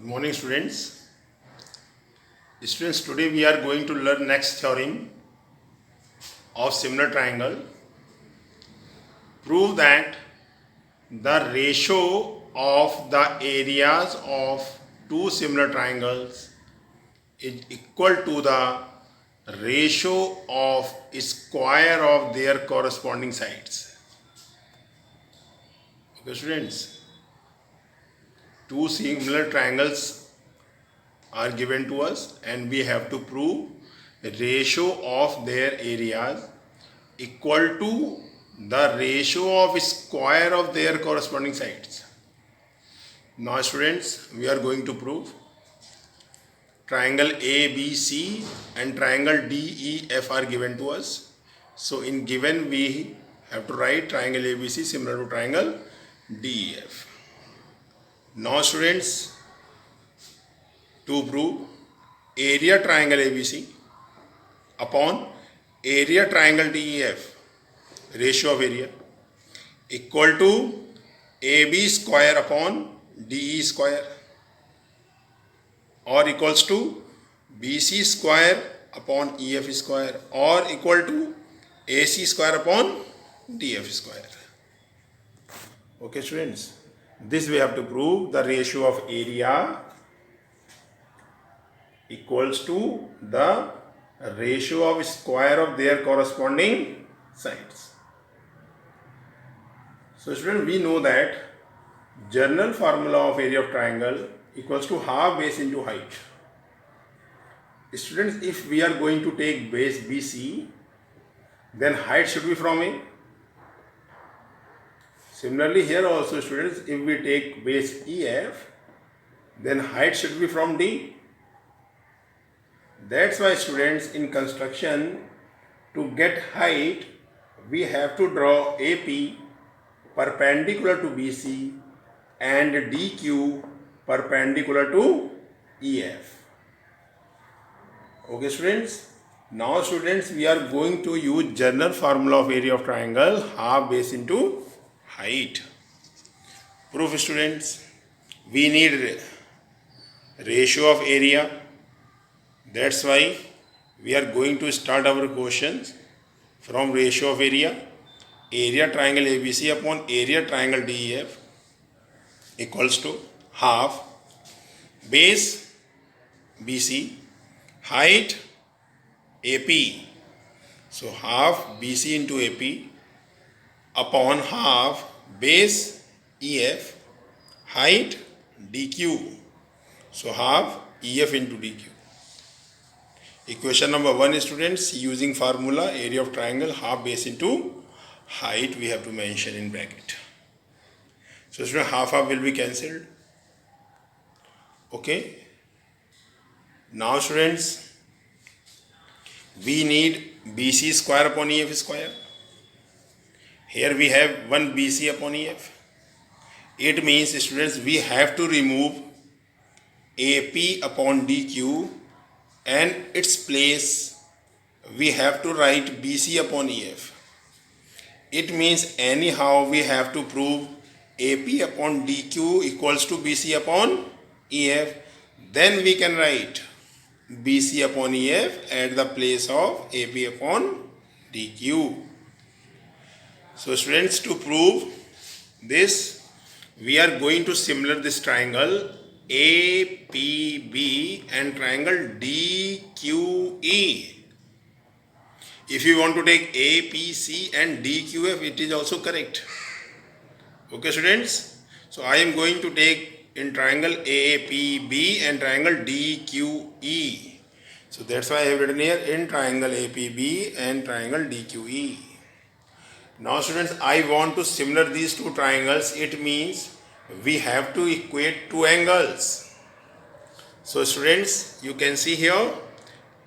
Good morning, students. Students, today we are going to learn next theorem of similar triangle. Prove that the ratio of the areas of two similar triangles is equal to the ratio of square of their corresponding sides. Okay, students. Two similar triangles are given to us and we have to prove the ratio of their areas equal to the ratio of square of their corresponding sides. Now students, we are going to prove triangle ABC and triangle DEF are given to us. So in given we have to write triangle ABC similar to triangle DEF. Now students, to prove area triangle ABC upon area triangle DEF, ratio of area equal to AB square upon DE square or equals to BC square upon EF square or equal to AC square upon DF square. Okay students, this we have to prove the ratio of area equals to the ratio of square of their corresponding sides. So students, we know that general formula of area of triangle equals to half base into height. Students, if we are going to take base BC, then height should be from A. Similarly here also students, if we take base EF, then height should be from D. That's why students, in construction, to get height we have to draw AP perpendicular to BC and DQ perpendicular to EF. Okay students, now students, we are going to use general formula of area of triangle half base into height. Proof students, we need ratio of area. That's why we are going to start our questions from ratio of area triangle ABC upon area triangle DEF equals to half base BC, height AP. So half BC into AP upon half base EF, height DQ. So half EF into DQ. Equation number 1 students, using formula area of triangle half base into height we have to mention in bracket. So students, half will be cancelled. Okay. Now students, we need BC square upon EF square. Here we have 1 BC upon EF. It means students, we have to remove AP upon DQ and its place we have to write BC upon EF. It means anyhow we have to prove AP upon DQ equals to BC upon EF. Then we can write BC upon EF at the place of AP upon DQ. So students, to prove this, we are going to similar this triangle APB and triangle DQE. If you want to take APC and DQF, it is also correct. Okay students, so I am going to take in triangle APB and triangle DQE. So that's why I have written here in triangle APB and triangle DQE. Now students, I want to similar these two triangles. It means we have to equate two angles. So students, you can see here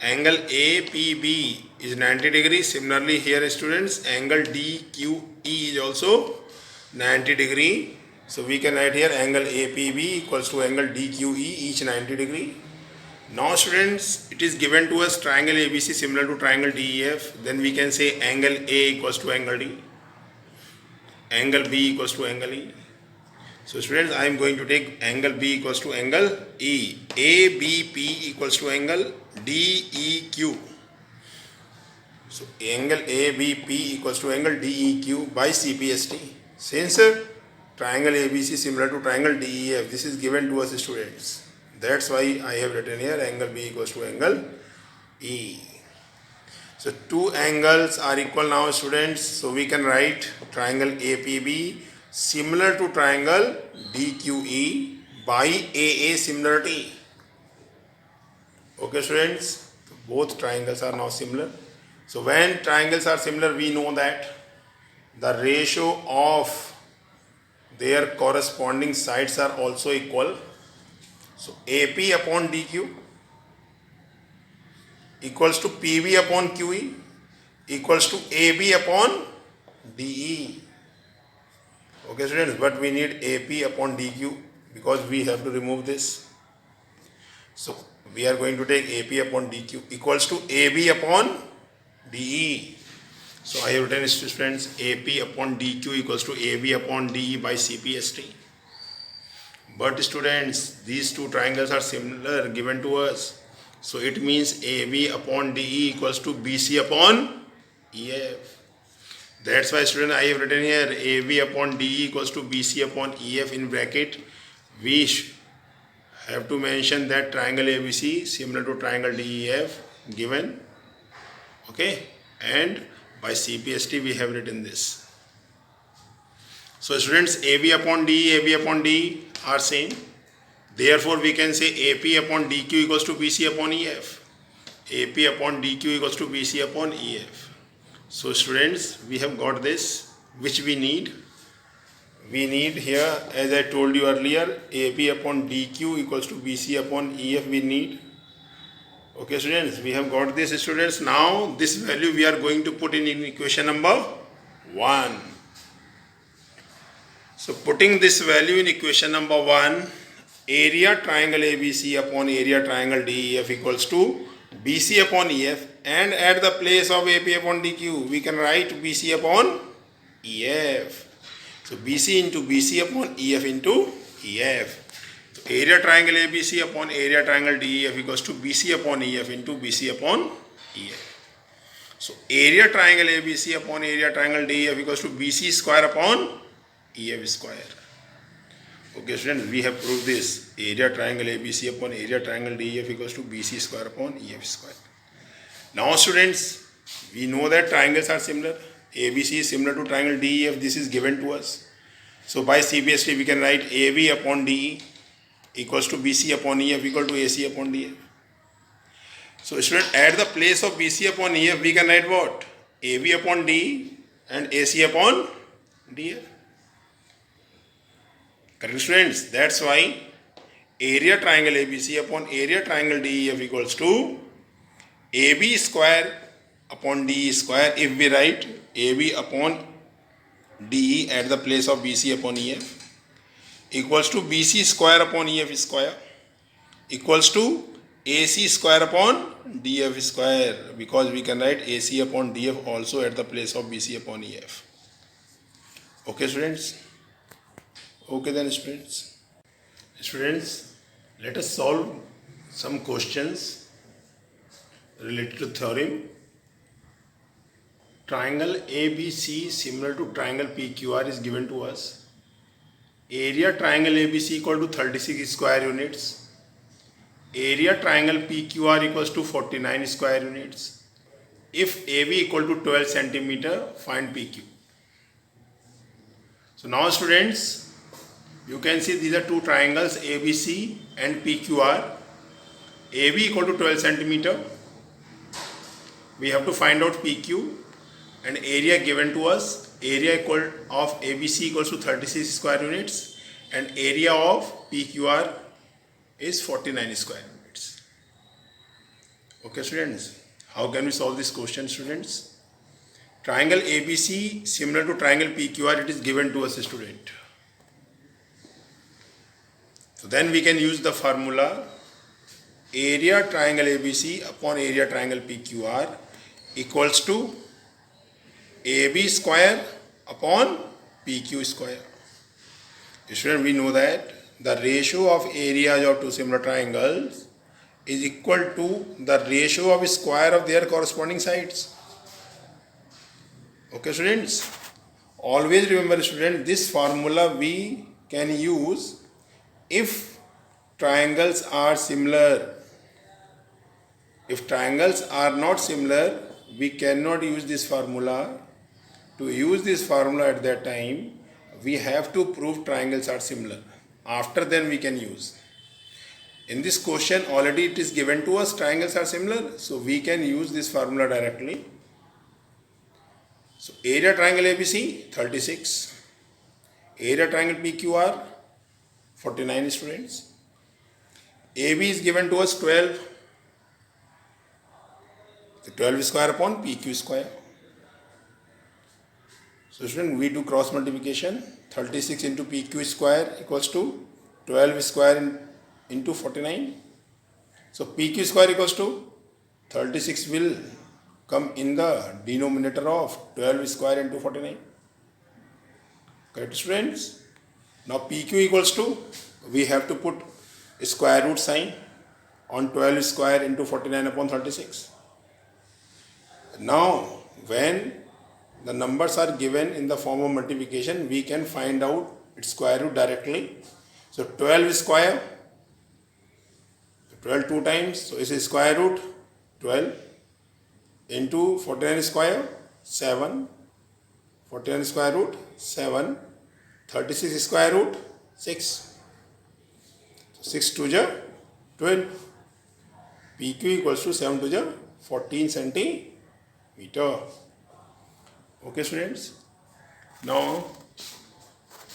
angle APB is 90 degrees. Similarly here students, angle DQE is also 90 degree. So we can write here angle APB equals to angle DQE, each 90 degree. Now students, it is given to us triangle ABC similar to triangle DEF. Then we can say angle A equals to angle D, angle B equals to angle E. So students, I am going to take angle B equals to angle E. ABP equals to angle DEQ. So angle ABP equals to angle DEQ by CPST. Since triangle ABC similar to triangle DEF, this is given to us students. That's why I have written here angle B equals to angle E. So two angles are equal now students. So we can write triangle APB similar to triangle DQE by AA similarity. Okay students, so both triangles are now similar. So when triangles are similar, we know that the ratio of their corresponding sides are also equal. So AP upon DQ equals to PB upon QE equals to AB upon DE. Okay students, but we need AP upon DQ because we have to remove this. So we are going to take AP upon DQ equals to AB upon DE. So I have written students AP upon DQ equals to AB upon DE by CPST. But students, these two triangles are similar given to us. So it means AB upon DE equals to BC upon EF. That's why student, I have written here AB upon DE equals to BC upon EF in bracket. We have to mention that triangle ABC similar to triangle DEF given. Okay, and by CPST we have written this. So students, AB upon DE are same. Therefore we can say AP upon DQ equals to BC upon EF. AP upon DQ equals to BC upon EF. So students, we have got this which we need. We need here, as I told you earlier, AP upon DQ equals to BC upon EF we need. Okay students, we have got this students. Now this value we are going to put in equation number 1. So putting this value in equation number 1, area triangle ABC upon area triangle DEF equals to BC upon EF, and at the place of AP upon DQ we can write BC upon EF. So BC into BC upon EF into EF. So area triangle ABC upon area triangle DEF equals to BC upon EF into BC upon EF. So area triangle ABC upon area triangle DEF equals to BC square upon EF square. Okay students, we have proved this. Area triangle ABC upon area triangle DEF equals to BC square upon EF square. Now students, we know that triangles are similar. ABC is similar to triangle DEF. This is given to us. So by CPST we can write AB upon DE equals to BC upon EF equal to AC upon DF. So student, at the place of BC upon EF we can write what? AB upon DE and AC upon DF. Correct students? That's why area triangle ABC upon area triangle DEF equals to AB square upon DE square. If we write AB upon DE at the place of BC upon EF equals to BC square upon EF square equals to AC square upon DF square, because we can write AC upon DF also at the place of BC upon EF. Okay students? Okay then students. Students, let us solve some questions related to theorem. Triangle ABC similar to triangle PQR is given to us. Area triangle ABC equal to 36 square units. Area triangle PQR equals to 49 square units. If AB equal to 12 centimeter, find PQ. So now students, you can see these are two triangles ABC and PQR. AB equal to 12 centimeter. We have to find out PQ, and area given to us. Area equal of ABC equals to 36 square units and area of PQR is 49 square units. Okay students, how can we solve this question students? Triangle ABC similar to triangle PQR, it is given to us student. So then we can use the formula area triangle ABC upon area triangle PQR equals to AB square upon PQ square. Student, we know that the ratio of areas of two similar triangles is equal to the ratio of square of their corresponding sides. Okay, students. Always remember, students, this formula we can use if triangles are similar. If triangles are not similar, we cannot use this formula. To use this formula at that time, we have to prove triangles are similar. After then we can use. In this question already it is given to us triangles are similar, so we can use this formula directly. So area triangle ABC 36, area triangle PQR 49 students. AB is given to us 12, so 12 square upon PQ square. So student, we do cross multiplication. 36 into PQ square equals to 12 square into 49. So PQ square equals to 36 will come in the denominator of 12 square into 49. Correct, students? Now PQ equals to, we have to put a square root sign on 12 square into 49 upon 36. Now when the numbers are given in the form of multiplication, we can find out its square root directly. So 12 square, 12 two times, so it's a square root 12 into 49 square 7, 49 square root 7, 36 square root 6. So 6 to the 12. PQ equals to 7 to the 14 centimeter. Okay, students. Now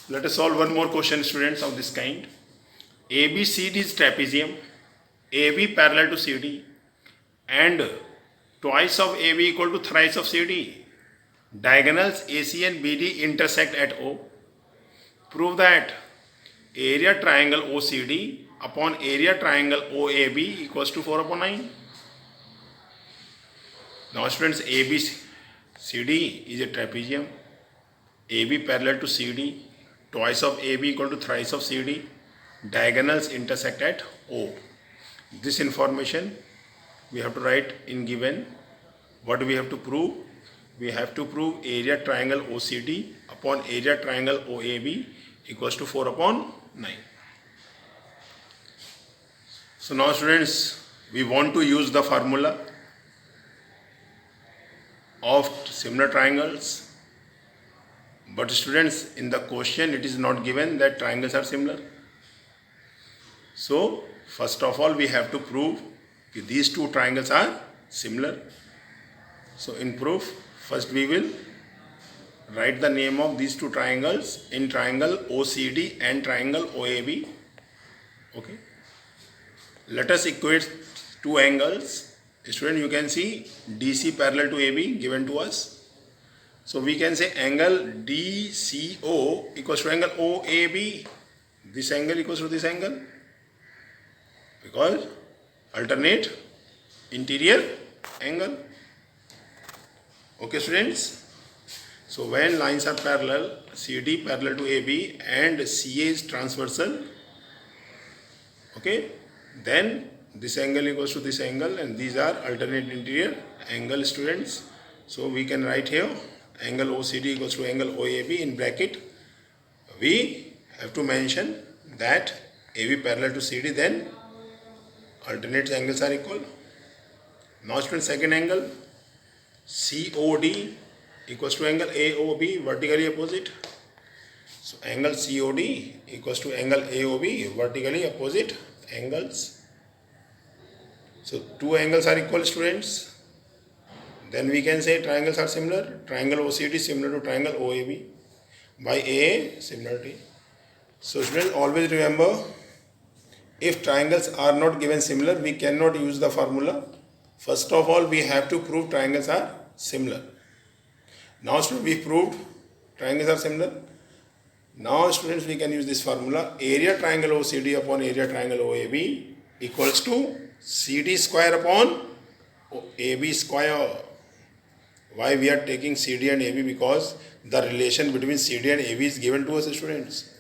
let us solve one more question, students, of this kind. ABCD is trapezium, AB parallel to CD, and twice of AB equal to thrice of CD. Diagonals AC and BD intersect at O. Prove that area triangle OCD upon area triangle OAB equals to 4 upon 9. Now students, ABCD is a trapezium, AB parallel to CD, twice of AB equal to thrice of CD, diagonals intersect at O. This information we have to write in given. What we have to prove? We have to prove area triangle OCD upon area triangle OAB equals to 4 upon 9. So now students, we want to use the formula of similar triangles, but students, in the question it is not given that triangles are similar. So first of all we have to prove that these two triangles are similar. So in proof, first we will write the name of these two triangles in triangle OCD and triangle OAB. Okay, let us equate two angles. Student, you can see DC parallel to AB given to us. So we can say angle DCO equals to angle OAB. This angle equals to this angle because alternate interior angle. Okay, students. So when lines are parallel, CD parallel to AB and CA is transversal, okay, then this angle equals to this angle and these are alternate interior angle, students. So we can write here angle OCD equals to angle OAB in bracket. We have to mention that AB parallel to CD, then alternate angles are equal. Now students, second angle COD equals to angle AOB vertically opposite. So angle COD equals to angle AOB vertically opposite angles. So two angles are equal, students. Then we can say triangles are similar. Triangle OCD similar to triangle OAB by A similarity. So students, always remember, if triangles are not given similar, we cannot use the formula. First of all, we have to prove triangles are similar. Now students, we proved triangles are similar. Now students, we can use this formula. Area triangle OCD upon area triangle OAB equals to CD square upon AB square. Why we are taking CD and AB? Because the relation between CD and AB is given to us, students.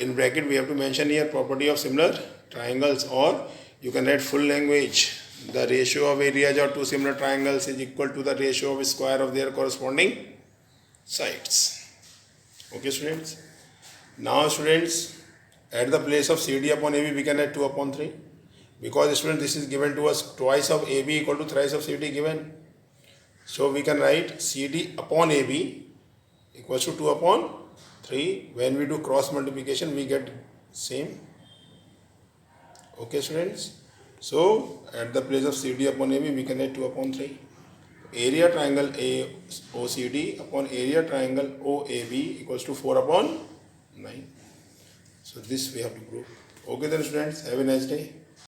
in bracket we have to mention here property of similar triangles, or you can write full language. The ratio of areas of two similar triangles is equal to the ratio of square of their corresponding sides. Okay students. Now students, at the place of CD upon AB we can write 2 upon 3, because students this is given to us twice of AB equal to thrice of CD given. So we can write CD upon AB equals to 2 upon 3. When we do cross multiplication we get same. Okay students. So at the place of CD upon AB we can write 2 upon 3. Area triangle AOCD upon area triangle OAB equals to 4 upon 9. So this we have to prove. Okay then students, have a nice day.